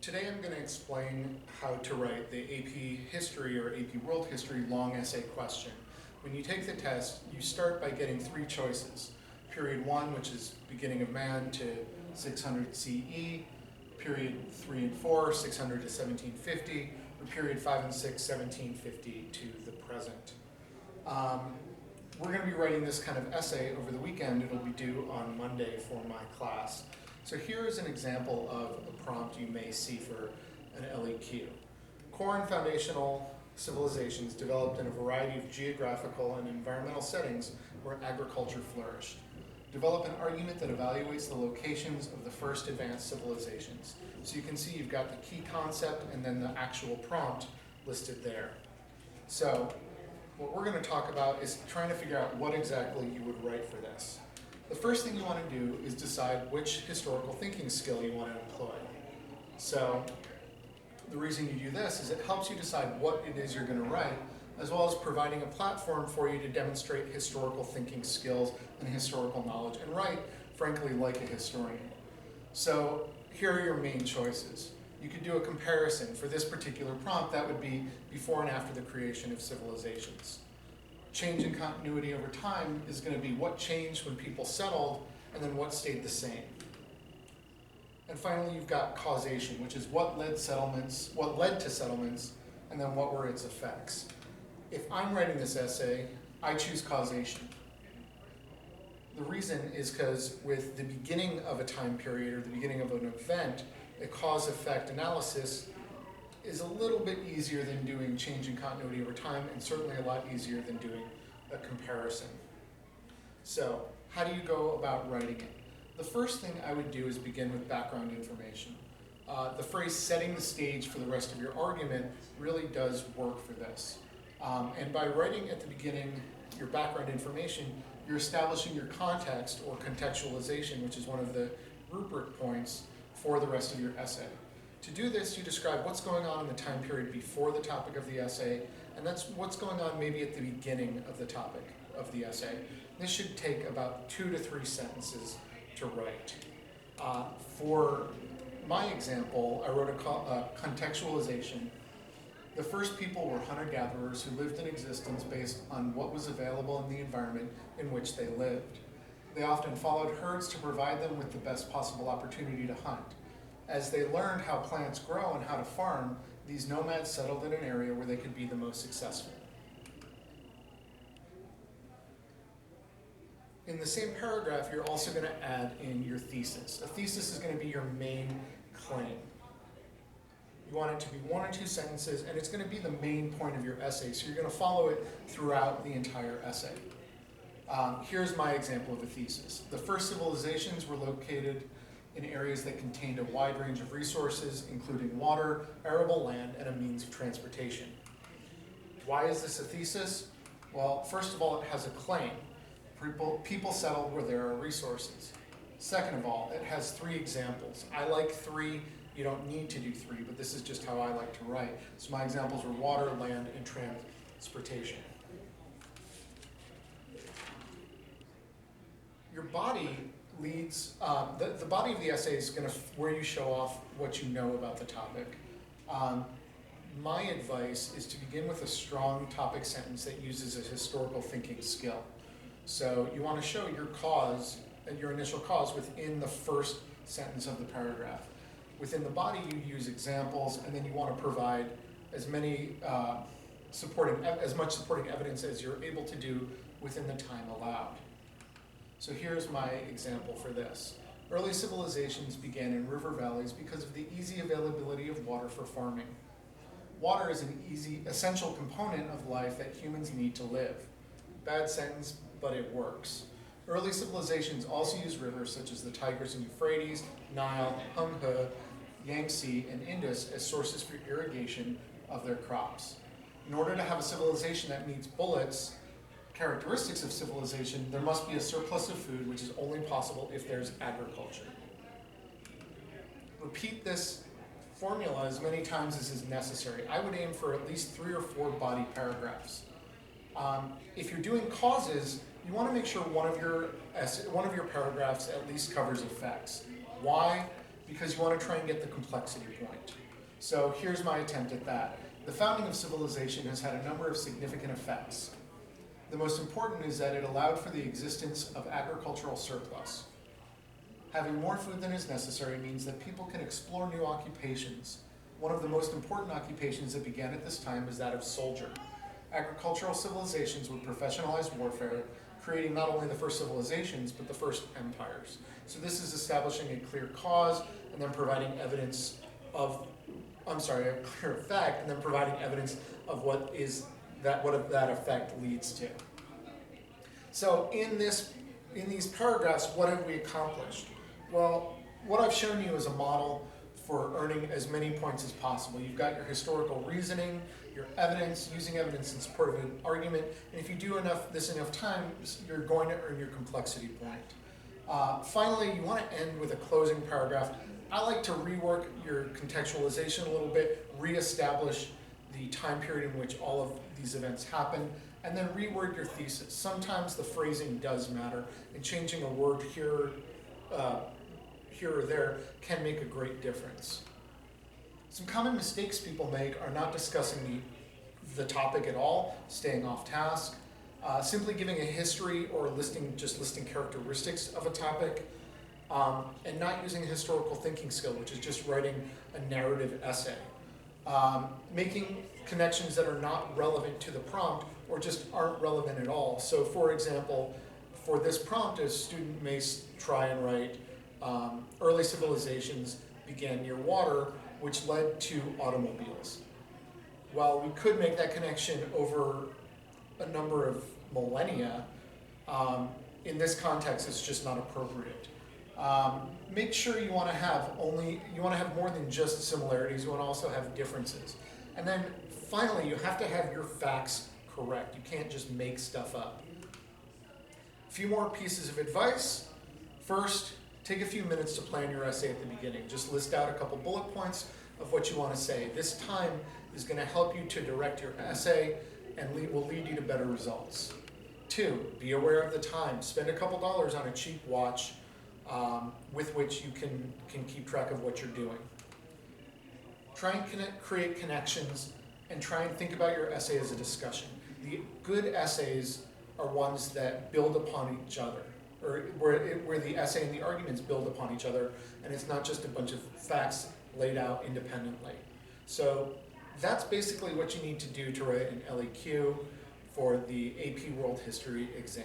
Today I'm going to explain how to write the AP History or AP World History long essay question. When you take the test, you start by getting three choices. Period 1, which is beginning of man to 600 CE, period 3 and 4, 600 to 1750, or period 5 and 6, 1750 to the present. We're going to be writing this kind of essay over the weekend. It'll be due on Monday for my class. So here is an example of a prompt you may see for an LEQ. Core and foundational civilizations developed in a variety of geographical and environmental settings where agriculture flourished. Develop an argument that evaluates the locations of the first advanced civilizations. So you can see you've got the key concept and then the actual prompt listed there. So what we're going to talk about is trying to figure out what exactly you would write for this. The first thing you want to do is decide which historical thinking skill you want to employ. So the reason you do this is it helps you decide what it is you're going to write, as well as providing a platform for you to demonstrate historical thinking skills and historical knowledge and write, frankly, like a historian. So here are your main choices. You could do a comparison. For this particular prompt, that would be before and after the creation of civilizations. Change in continuity over time is going to be what changed when people settled and then what stayed the same. And finally, you've got causation, which is what led to settlements, and then what were its effects. If I'm writing this essay, I choose causation. The reason is because with the beginning of a time period or the beginning of an event, a cause-effect analysis is a little bit easier than doing change in continuity over time, and certainly a lot easier than doing a comparison. So, how do you go about writing it? The first thing I would do is begin with background information. The phrase setting the stage for the rest of your argument really does work for this. And by writing at the beginning your background information, you're establishing your context or contextualization, which is one of the rubric points for the rest of your essay. To do this, you describe what's going on in the time period before the topic of the essay, and that's what's going on maybe at the beginning of the topic of the essay. This should take about 2 to 3 sentences to write. For my example, I wrote a contextualization. The first people were hunter-gatherers who lived in existence based on what was available in the environment in which they lived. They often followed herds to provide them with the best possible opportunity to hunt. As they learned how plants grow and how to farm, these nomads settled in an area where they could be the most successful. In the same paragraph, you're also going to add in your thesis. A thesis is going to be your main claim. You want it to be 1 or 2 sentences, and it's going to be the main point of your essay, so you're going to follow it throughout the entire essay. Here's my example of a thesis. The first civilizations were located in areas that contained a wide range of resources, including water, arable land, and a means of transportation. Why is this a thesis? Well, first of all, it has a claim. People settled where there are resources. Second of all, it has 3 examples. I like 3. You don't need to do 3, but this is just how I like to write. So my examples are water, land, and transportation. Your body leads, the body of the essay is where you show off what you know about the topic. My advice is to begin with a strong topic sentence that uses a historical thinking skill. So you want to show your cause, your initial cause, within the first sentence of the paragraph. Within the body, you use examples, and then you want to provide as much supporting evidence as you're able to do within the time allowed. So here's my example for this. Early civilizations began in river valleys because of the easy availability of water for farming. Water is an essential component of life that humans need to live. Bad sentence, but it works. Early civilizations also used rivers such as the Tigris and Euphrates, Nile, Humhe, Yangtze, and Indus as sources for irrigation of their crops. In order to have a civilization that meets Bullitt's characteristics of civilization, there must be a surplus of food, which is only possible if there's agriculture. Repeat this formula as many times as is necessary. I would aim for at least 3 or 4 body paragraphs. If you're doing causes, you want to make sure one of your paragraphs at least covers effects. Why because you want to try and get the complexity point. So here's my attempt at that. The founding of civilization has had a number of significant effects. The most important is that it allowed for the existence of agricultural surplus. Having more food than is necessary means that people can explore new occupations. One of the most important occupations that began at this time is that of soldier. Agricultural civilizations would professionalize warfare, creating not only the first civilizations, but the first empires. So this is establishing a clear cause and then providing evidence of, a clear effect, and then providing evidence of what that effect leads to. So in these paragraphs, what have we accomplished? Well, what I've shown you is a model for earning as many points as possible. You've got your historical reasoning, your evidence, using evidence in support of an argument, and if you do this enough times, you're going to earn your complexity point. Finally, you want to end with a closing paragraph. I like to rework your contextualization a little bit, reestablish the time period in which all of these events happen, and then reword your thesis. Sometimes the phrasing does matter, and changing a word here or there can make a great difference. Some common mistakes people make are not discussing the topic at all, staying off task, simply giving a history or just listing characteristics of a topic, and not using a historical thinking skill, which is just writing a narrative essay. Making connections that are not relevant to the prompt or just aren't relevant at all. So for example, for this prompt, a student may try and write early civilizations began near water, which led to automobiles. While we could make that connection over a number of millennia, in this context it's just not appropriate. Make sure you want to have more than just similarities, you want to also have differences. And then finally, you have to have your facts correct. You can't just make stuff up. A few more pieces of advice. First, take a few minutes to plan your essay at the beginning. Just list out a couple bullet points of what you want to say. This time is going to help you to direct your essay and will lead you to better results. 2, be aware of the time. Spend a couple dollars on a cheap watch with which you can keep track of what you're doing. Try and create connections and try and think about your essay as a discussion. The good essays are ones that build upon each other, or where the essay and the arguments build upon each other, and it's not just a bunch of facts laid out independently. So that's basically what you need to do to write an LEQ for the AP World History exam.